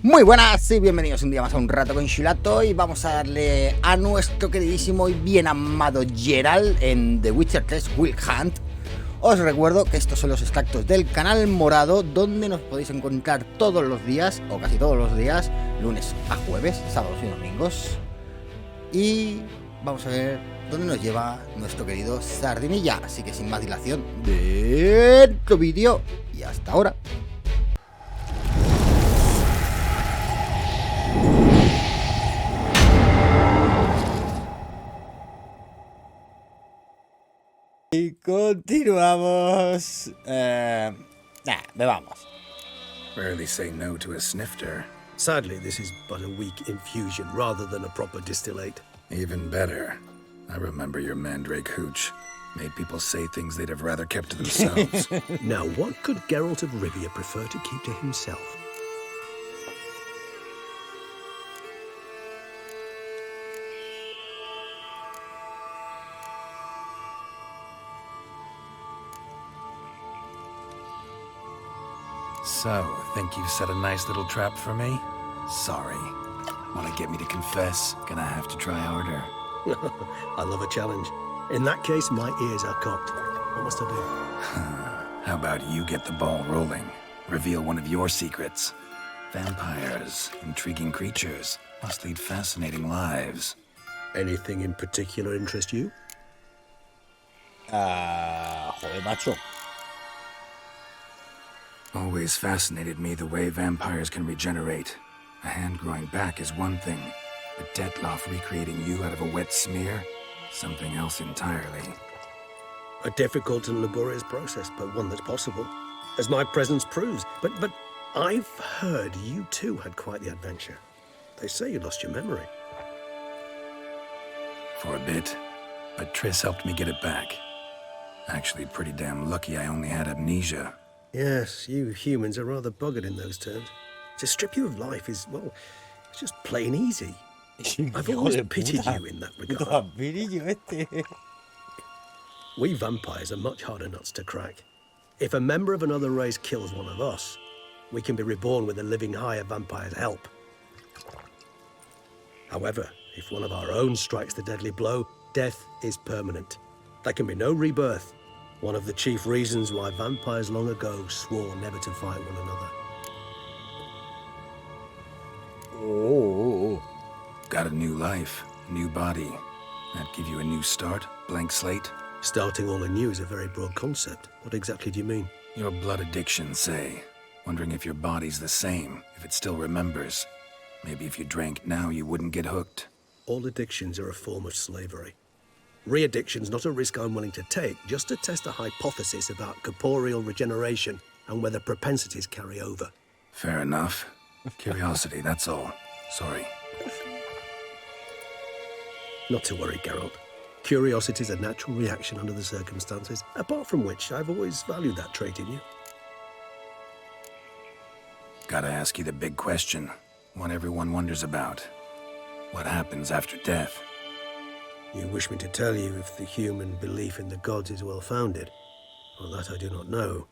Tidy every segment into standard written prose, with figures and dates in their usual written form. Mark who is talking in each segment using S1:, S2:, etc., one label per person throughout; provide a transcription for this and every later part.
S1: Muy buenas y bienvenidos un día más a un rato con Chilato. Y vamos a darle a nuestro queridísimo y bien amado Geralt en The Witcher 3 Wild Hunt. Os recuerdo que estos son los extractos del canal morado, donde nos podéis encontrar todos los días, o casi todos los días, lunes a jueves, sábados y domingos. Y vamos a ver dónde nos lleva nuestro querido Sardinilla. Así que sin más dilación, dentro vídeo y hasta ahora. Y continuamos. Bebamos.
S2: Rarely say no to a snifter.
S3: Sadly, this is but a weak infusion rather than a proper distillate.
S2: Even better. I remember your mandrake hooch. Made people say things they'd have rather kept to themselves.
S3: Now, what could Geralt of Rivia prefer to keep to himself?
S2: So, think you've set a nice little trap for me? Sorry. Want to get me to confess? Gonna have to try harder.
S3: I love a challenge. In that case, my ears are cocked. What must I do?
S2: How about you get the ball rolling? Reveal one of your secrets. Vampires, intriguing creatures, must lead fascinating lives.
S3: Anything in particular interest you?
S1: Joder, macho.
S2: Always fascinated me the way vampires can regenerate. A hand growing back is one thing, but Detloff recreating you out of a wet smear? Something else entirely.
S3: A difficult and laborious process, but one that's possible, as my presence proves. But I've heard you too had quite the adventure. They say you lost your memory.
S2: For a bit, but Triss helped me get it back. Actually, pretty damn lucky I only had amnesia.
S3: Yes, you humans are rather buggered in those terms. To strip you of life is, well, it's just plain easy. I've always pitied you in that regard. We vampires are much harder nuts to crack. If a member of another race kills one of us, we can be reborn with a living higher vampire's help. However, if one of our own strikes the deadly blow, death is permanent. There can be no rebirth. One of the chief reasons why vampires long ago swore never to fight one another.
S1: Oh.
S2: Got a new life, a new body. That give you a new start, blank slate?
S3: Starting all anew is a very broad concept. What exactly do you mean?
S2: Your blood addiction, say. Wondering if your body's the same, if it still remembers. Maybe if you drank now, you wouldn't get hooked.
S3: All addictions are a form of slavery. Re-addiction's not a risk I'm willing to take, just to test a hypothesis about corporeal regeneration and whether propensities carry over.
S2: Fair enough. Curiosity, that's all. Sorry.
S3: Not to worry, Geralt. Curiosity's a natural reaction under the circumstances, apart from which I've always valued that trait in you.
S2: Gotta ask you the big question. One everyone wonders about. What happens after death?
S3: You wish me to tell you if the human belief in the gods is well-founded? Well, that I do not know.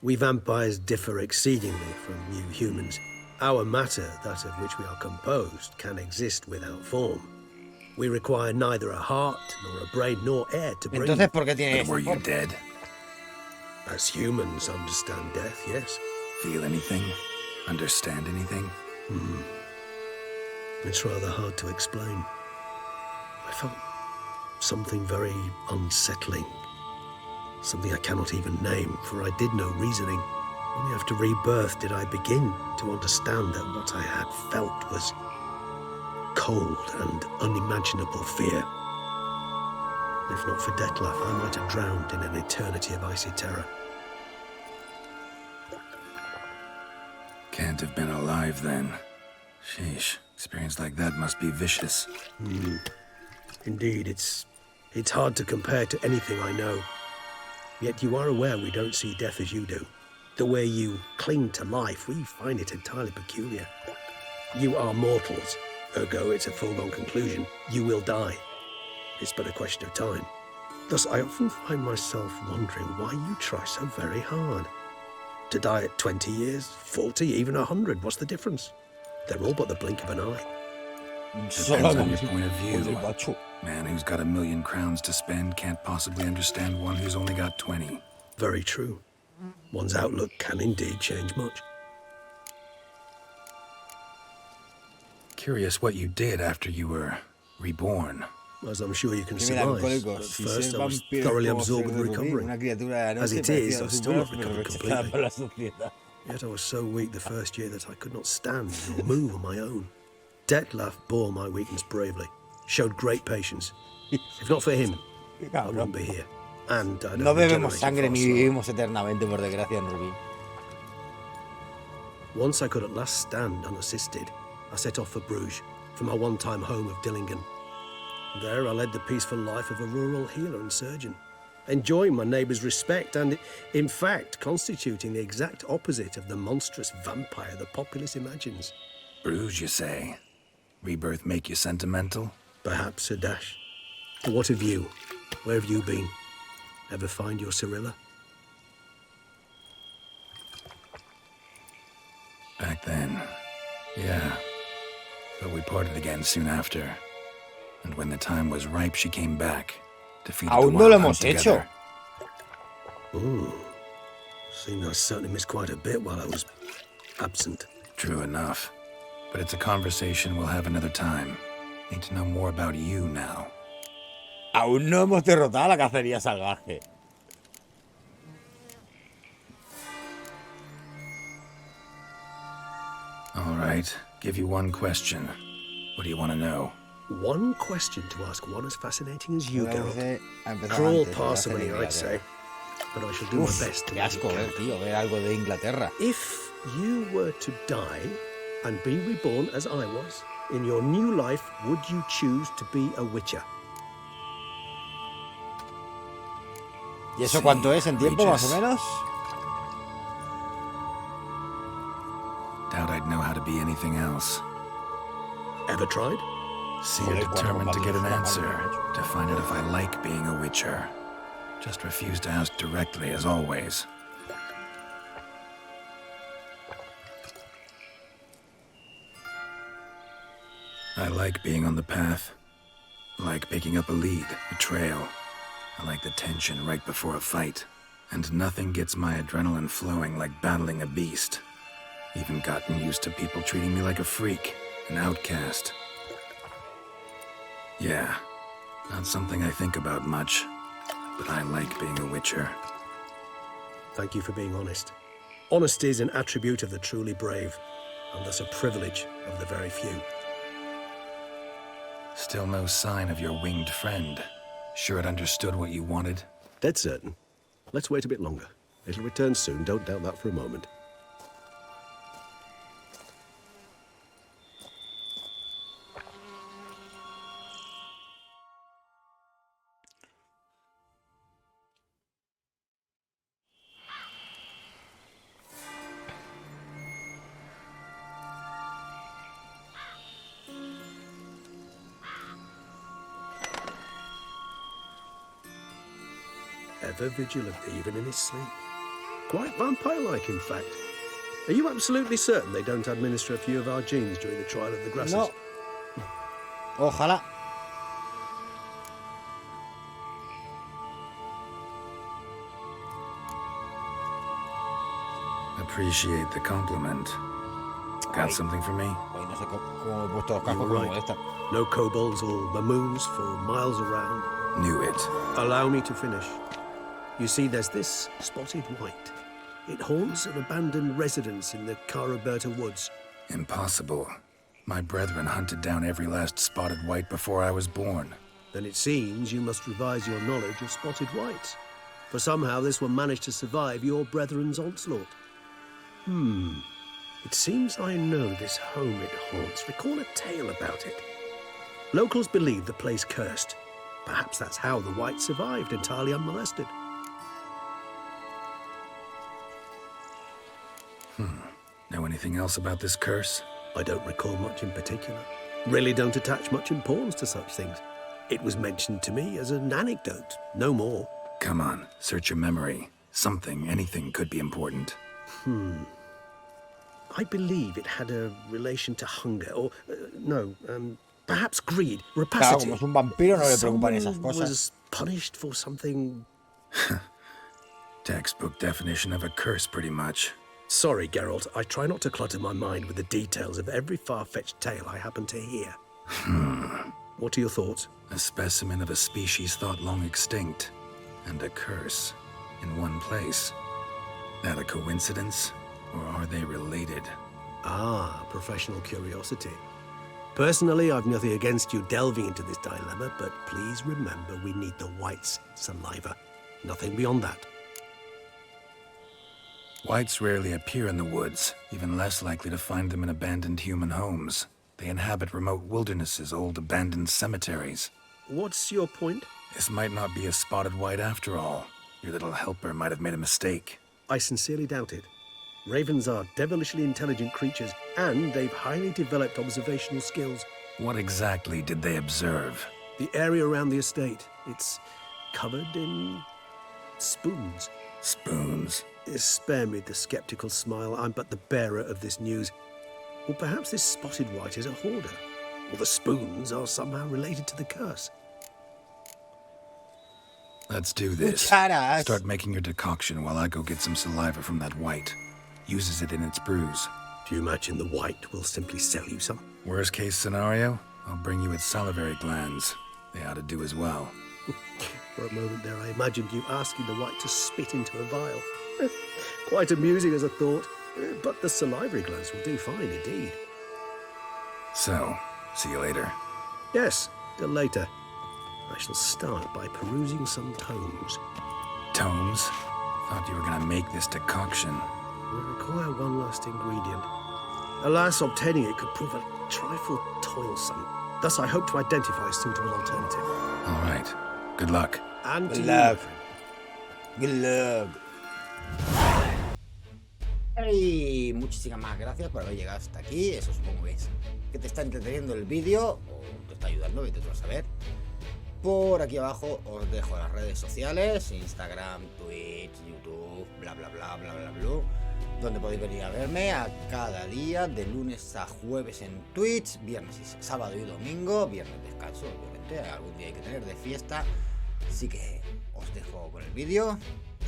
S3: We vampires differ exceedingly from you humans. Our matter, that of which we are composed, can exist without form. We require neither a heart, nor a brain, nor air to breathe.
S1: Entonces, ¿por qué tiene
S2: Then were you dead?
S3: As humans understand death, yes.
S2: Feel anything? Understand anything?
S3: It's rather hard to explain. I felt something very unsettling. Something I cannot even name, for I did no reasoning. Only after rebirth did I begin to understand that what I had felt was cold and unimaginable fear. If not for Detloff, I might have drowned in an eternity of icy terror.
S2: Can't have been alive then. Sheesh, experience like that must be vicious.
S3: Indeed, it's hard to compare to anything I know. Yet you are aware we don't see death as you do. The way you cling to life, we find it entirely peculiar. You are mortals, ergo it's a foregone conclusion. You will die. It's but a question of time. Thus, I often find myself wondering why you try so very hard. To die at 20 years, 40, even 100, what's the difference? They're all but the blink of an eye.
S2: Depends on your point of view. Man who's got 1,000,000 crowns to spend can't possibly understand one who's only got 20.
S3: Very true. One's outlook can indeed change much.
S2: Curious what you did after you were reborn.
S3: As I'm sure you can surmise, at first I was thoroughly absorbed with recovering. As it is, I've still not recovered completely. Yet I was so weak the first year that I could not stand or move on my own. Detlef bore my weakness bravely, showed great patience. If not for him, I wouldn't be here. And I'd
S1: No
S3: have
S1: bebemos
S3: regenerated
S1: sangre
S3: far
S1: ni
S3: slower.
S1: vivimos eternamente, por desgracia, Rubí.
S3: Once I could at last stand unassisted, I set off for Bruges, for my one-time home of Dillingen. There I led the peaceful life of a rural healer and surgeon, enjoying my neighbours' respect and, in fact, constituting the exact opposite of the monstrous vampire the populace imagines.
S2: Bruges, you say? Rebirth make you sentimental?
S3: Perhaps a dash. But what of you? Where have you been? Ever find your Cirilla?
S2: Back then, yeah. But we parted again soon after. And when the time was ripe, she came back. Defeated the
S1: Aún no
S2: wild
S1: lo
S2: hunt
S1: hemos hecho.
S3: Ooh. Seems I certainly missed quite a bit while I was absent.
S2: True enough. But it's a conversation we'll have another time. Need to know more about you now.
S1: Aún no hemos derrotado a la cacería salvaje.
S2: All right. Give you one question. What do you want to know?
S3: One question to ask one as fascinating as you, Geralt.
S1: Ha empezado
S3: Cruel
S1: antes,
S3: parsimony,
S1: de
S3: I'd say. But I shall do
S1: Uf,
S3: my best to
S1: qué
S3: make it
S1: asco,
S3: count.
S1: tío, ver algo de Inglaterra.
S3: If you were to die and be reborn as I was, in your new life, would you choose to be a witcher?
S1: ¿Y eso
S2: Sí,
S1: cuánto es en tiempo, más o
S2: Regis.
S1: menos?
S2: Doubt I'd know how to be anything else.
S3: Ever tried?
S2: Seem determined to get an answer, to find out if I like being a witcher. Just refuse to ask directly, as always. I like being on the path. I like picking up a lead, a trail. I like the tension right before a fight. And nothing gets my adrenaline flowing like battling a beast. Even gotten used to people treating me like a freak, an outcast. Yeah, not something I think about much, but I like being a witcher.
S3: Thank you for being honest. Honesty is an attribute of the truly brave, and thus a privilege of the very few.
S2: Still no sign of your winged friend. Sure it understood what you wanted?
S3: Dead certain. Let's wait a bit longer. It'll return soon, don't doubt that for a moment. Ever vigilant, even in his sleep. Quite vampire-like, in fact. Are you absolutely certain they don't administer a few of our genes during the trial of the grasses?
S1: No. Ojalá.
S2: Appreciate the compliment. Got something for me?
S1: Hoy no sé cómo he puesto los cascos,
S3: You're
S1: como
S3: right.
S1: molesta.
S3: No kobolds or mamoons for miles around.
S2: Knew it.
S3: Allow me to finish. You see, there's this spotted white. It haunts an abandoned residence in the Caraberta woods.
S2: Impossible. My brethren hunted down every last spotted white before I was born.
S3: Then it seems you must revise your knowledge of spotted whites. For somehow this one managed to survive your brethren's onslaught. It seems I know this home it haunts. Recall a tale about it. Locals believe the place cursed. Perhaps that's how the white survived entirely unmolested.
S2: Know anything else about this curse?
S3: I don't recall much in particular. Really don't attach much importance to such things. It was mentioned to me as an anecdote, no more.
S2: Come on, search your memory. Something, anything could be important.
S3: I believe it had a relation to hunger, or perhaps greed, rapacity.
S1: Claro, como es un vampiro, no le preocupan esas
S3: Someone
S1: cosas.
S3: was punished for something.
S2: Textbook definition of a curse, pretty much.
S3: Sorry, Geralt. I try not to clutter my mind with the details of every far-fetched tale I happen to hear. What are your thoughts?
S2: A specimen of a species thought long extinct, and a curse in one place. That a coincidence, or are they related?
S3: Ah, professional curiosity. Personally, I've nothing against you delving into this dilemma, but please remember we need the whites' saliva. Nothing beyond that.
S2: Whites rarely appear in the woods, even less likely to find them in abandoned human homes. They inhabit remote wildernesses, old abandoned cemeteries.
S3: What's your point?
S2: This might not be a spotted white after all. Your little helper might have made a mistake.
S3: I sincerely doubt it. Ravens are devilishly intelligent creatures, and they've highly developed observational skills.
S2: What exactly did they observe?
S3: The area around the estate, it's covered in spoons.
S2: Spoons?
S3: Spare me the skeptical smile. I'm but the bearer of this news. Or perhaps this spotted white is a hoarder. Or the spoons are somehow related to the curse.
S2: Let's do this.
S1: Cucharas.
S2: Start making your decoction while I go get some saliva from that white. Uses it in its brews.
S3: Do you imagine the white will simply sell you some?
S2: Worst case scenario, I'll bring you its salivary glands. They ought to do as well.
S3: For a moment there, I imagined you asking the white to spit into a vial. Quite amusing as a thought, but the salivary glands will do fine indeed.
S2: So, see you later.
S3: Yes, till later. I shall start by perusing some tomes.
S2: Tomes? Thought you were gonna make this decoction.
S3: We require one last ingredient. Alas, obtaining it could prove a trifle toilsome. Thus, I hope to identify a suitable alternative.
S2: All right. Good luck.
S3: And to
S1: Good
S3: you,
S1: luck.
S3: my friend.
S1: Good luck. Y muchísimas más gracias por haber llegado hasta aquí. Eso supongo que te está entreteniendo el vídeo o te está ayudando, vete tú a saber. Por aquí abajo os dejo las redes sociales, Instagram, Twitch, YouTube, bla bla bla bla bla bla, donde podéis venir a verme a cada día, de lunes a jueves en Twitch, viernes y sábado y domingo, viernes descanso, obviamente, algún día hay que tener de fiesta. Así que os dejo con el vídeo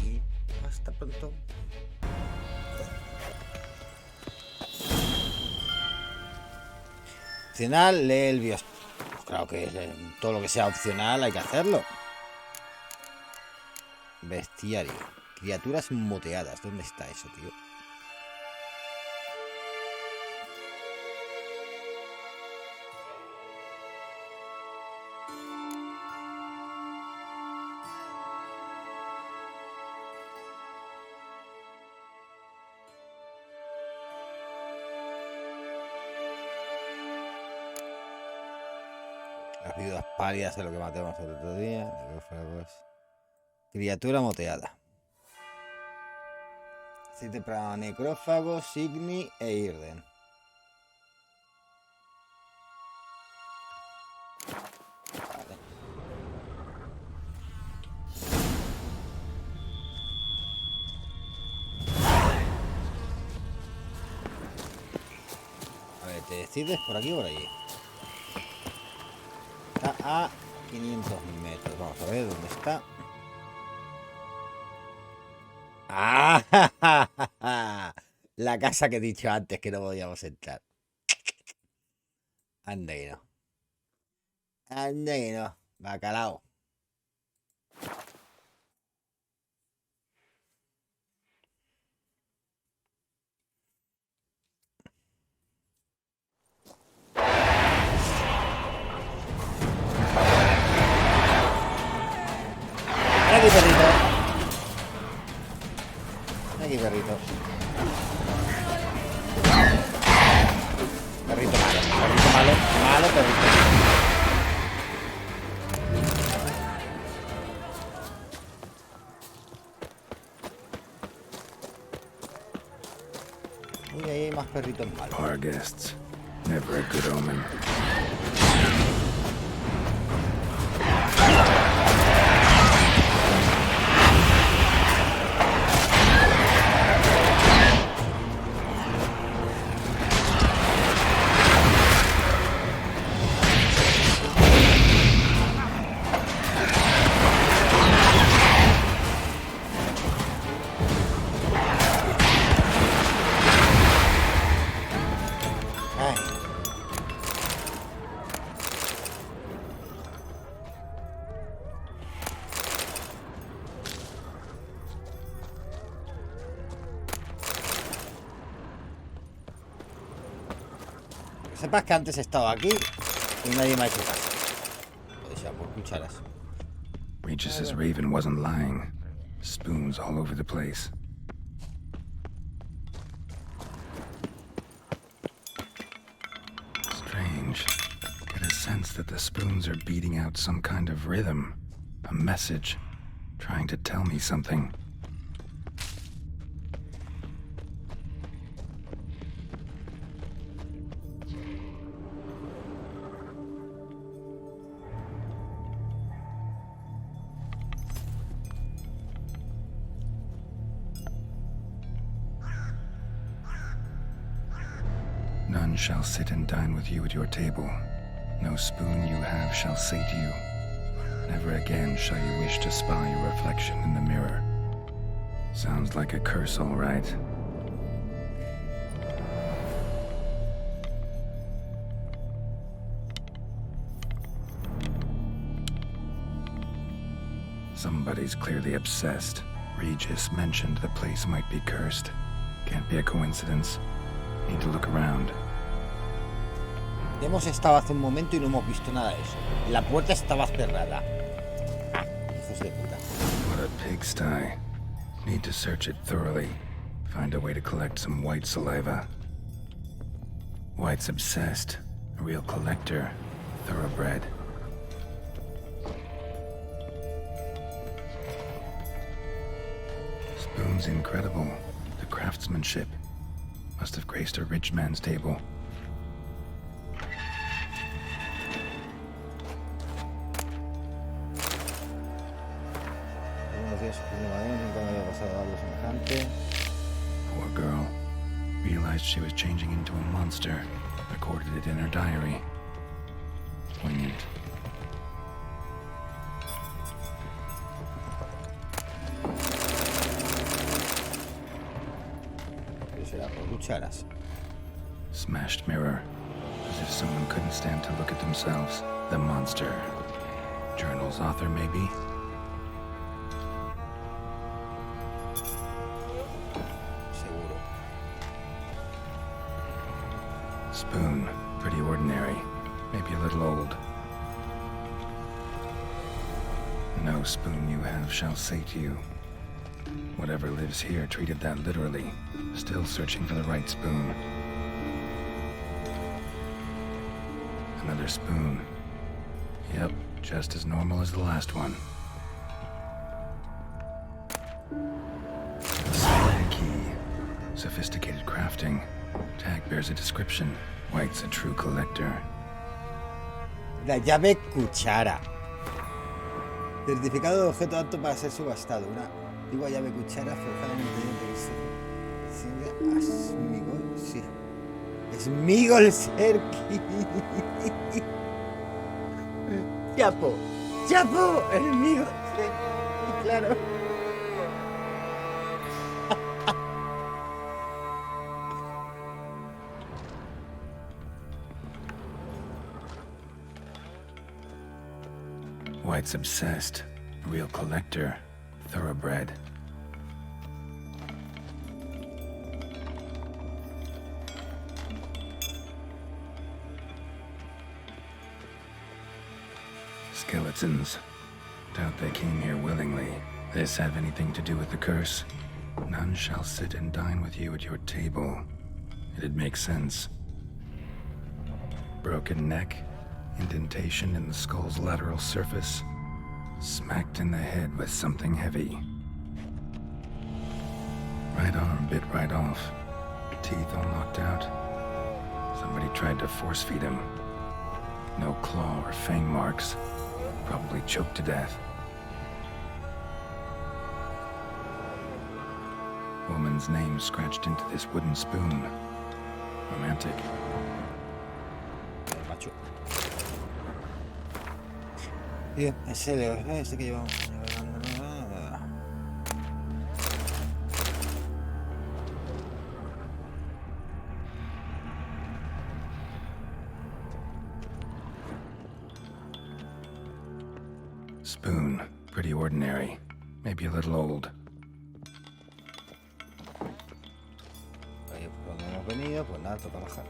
S1: y hasta pronto. Opcional, lee el bios. Pues claro que todo lo que sea opcional hay que hacerlo. Bestiario. Criaturas moteadas. ¿Dónde está eso, tío? Las viudas pálidas es lo que matamos el otro día. Criatura moteada. Aceite para necrófago, Signy e Irden. Vale. A ver, ¿te decides por aquí o por allí? Está a 500 metros. Vamos a ver dónde está. ¡Ah! La casa que he dicho antes que no podíamos entrar. Anda y no. Anda y no. Bacalao. Aquí, perrito. Aquí, perrito. Perrito malo. Perrito malo. Malo, perrito. Uy, ahí hay más perritos malos.
S2: Our guests. Never a good omen.
S1: Ay. Que sepas que antes he estado aquí y nadie me ha hecho caso. O sea, por cucharas.
S2: Regis' raven wasn't lying. Spoons all over the place. Strange. Get a sense that the spoons are beating out some kind of rhythm. A message. Trying to tell me something. None shall sit and dine with you at your table. No spoon you have shall say to you. Never again shall you wish to spy your reflection in the mirror. Sounds like a curse, all right. Somebody's clearly obsessed. Regis mentioned the place might be cursed. Can't be a coincidence. Need to look around.
S1: Hemos estado hace un momento y no hemos visto nada de eso. La puerta estaba cerrada. Ah, hijos de puta.
S2: What a pigsty. Need to search it thoroughly. Find a way to collect some white saliva. White's obsessed. A real collector. Thoroughbred. Spoon's incredible. The craftsmanship. Must have graced a rich man's table. Poor girl. Realized she was changing into a monster. Recorded it in her diary. Poignant.
S1: Será por cucharas.
S2: Smashed mirror. As if someone couldn't stand to look at themselves. The monster. Journal's author, maybe?
S1: Seguro.
S2: Spoon. Pretty ordinary. Maybe a little old. No spoon you have shall say to you. Whatever lives here treated that literally. Still searching for the right spoon. Another spoon. Yep, just as normal as the last one. A key. Sophisticated crafting. Tag bears a description. White's a true collector.
S1: La llave cuchara. Certificado de objeto apto para ser subastado. Una antigua llave cuchara forjada en el interior de Esmigol, sí. Esmigol Serki. Chapo. Chapo. Esmigol Serki. Claro.
S2: White's obsessed. Real collector. Thoroughbred. Skeletons. Doubt they came here willingly. This have anything to do with the curse? None shall sit and dine with you at your table. It'd make sense. Broken neck. Indentation in the skull's lateral surface. Smacked in the head with something heavy. Right arm bit right off. Teeth all knocked out. Somebody tried to force feed him. No claw or fang marks. Probably choked to death. Woman's name scratched into this wooden spoon. Romantic.
S1: Macho. Bien, ese que llevamos.
S2: spoon. Pretty ordinary. Maybe a little old.
S1: Ahí por donde hemos venido, pues nada, toca bajar.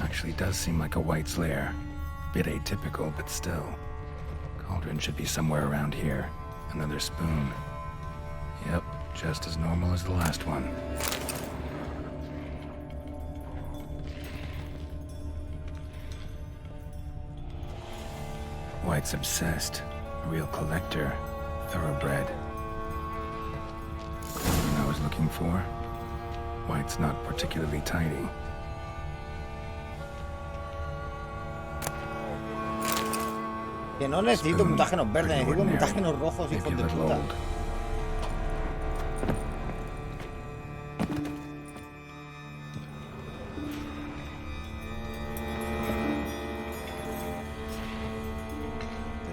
S2: Actually does seem like a white's lair. Bit atypical, but still. Cauldron should be somewhere around here. Another spoon. Yep, just as normal as the last one. White's obsessed. A real collector. Thoroughbred. Cauldron I was looking for. White's not particularly tidy.
S1: Que no necesito mutágenos verdes, necesito mutágenos rojos, hijos de puta.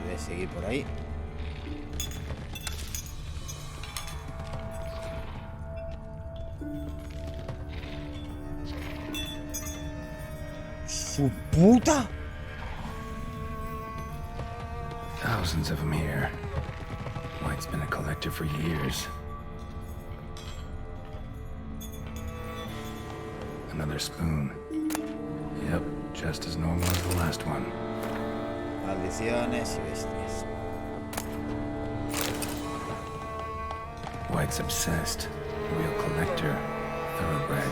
S1: Debe seguir por ahí. ¡Su puta!
S2: Thousands of them here. White's been a collector for years. Another spoon. Yep, just as normal as the last one.
S1: Maldiciones y bestias.
S2: White's obsessed. A real collector. Thoroughbred.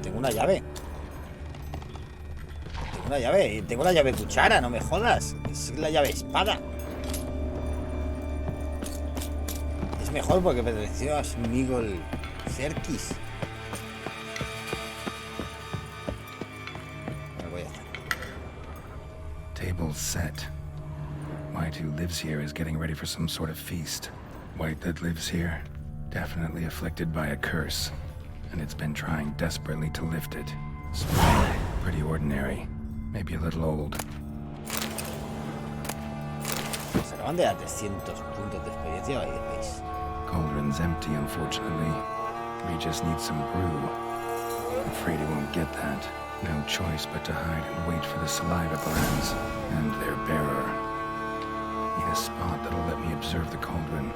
S1: Tengo una llave. Tengo una llave. Y tengo la llave cuchara, no me jodas. Es la llave espada. Es mejor porque perteneció a su amigo el Cerquis. Me voy a hacer.
S2: Table set. White who lives here is getting ready for some sort of feast. White that lives here, definitely afflicted by a curse. And it's been trying desperately to lift it. Spoon, pretty ordinary. Maybe a little old.
S1: Se acaban de dar 300 puntos de experiencia, ahí veis.
S2: Cauldron's empty, unfortunately. We just need some brew. I'm afraid he won't get that. No choice but to hide and wait for the saliva glands and their bearer. Need a spot that'll let me observe the cauldron.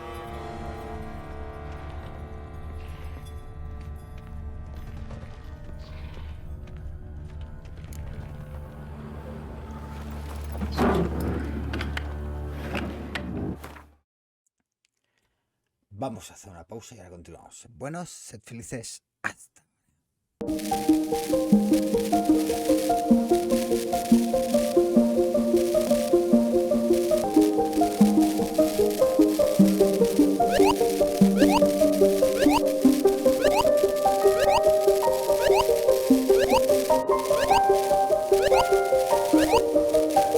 S1: Vamos a hacer una pausa y ahora continuamos. Buenos, sed felices. Hasta.